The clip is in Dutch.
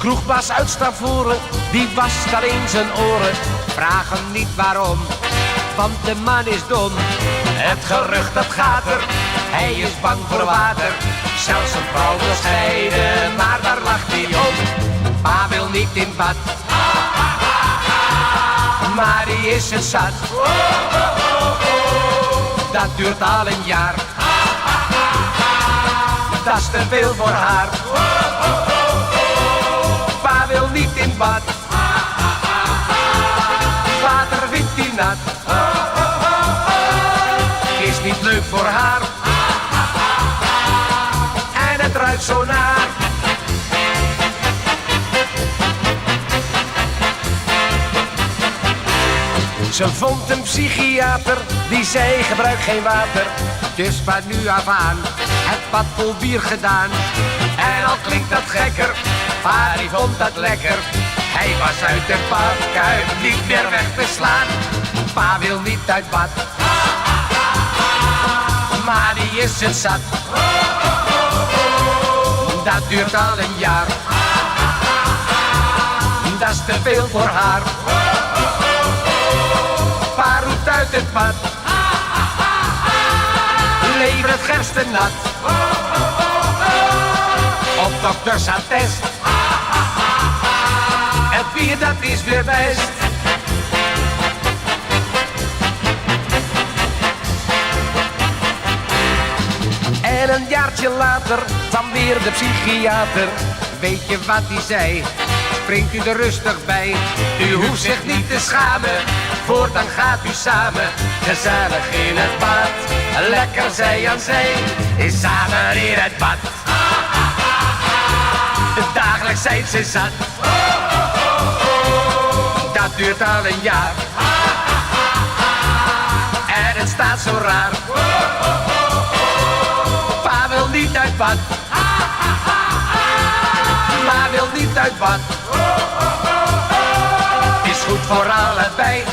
kroegbaas uit Stavoren, die wast alleen zijn oren. Vraag hem niet waarom, want de man is dom. Het gerucht dat gaat er, hij is bang voor water. Zelfs zijn vrouw wil scheiden, maar daar lacht hij om. Pa wil niet in bad, maar die is het zat. Dat duurt al een jaar, dat is te veel voor haar. Pa wil niet in bad, water vindt hij nat. Is niet leuk voor haar, en het ruikt zo naar. Ze vond een psychiater, die zei gebruik geen water. Dus van nu af aan, het bad vol bier gedaan. En al klinkt dat gekker, pa die vond dat lekker. Hij was uit de badkuip, niet meer weg te slaan. Pa wil niet uit bad, maar die is het zat. Dat duurt al een jaar, dat is te veel voor haar. Pa roept uit het bad, lever het gersten nat. Op dokters attest, het bier dat is weer best. En een jaartje later kwam weer de psychiater. Weet je wat hij zei? Springt u er rustig bij. U hoeft zich niet te schamen, voortaan gaat u samen. Gezellig in het bad, lekker zij aan zij. Is samen in het bad, dagelijks zijn ze zat. Dat duurt al een jaar, en het staat zo raar. Pa wil niet uit bad, ma wil niet uit bad. Is goed voor allebei,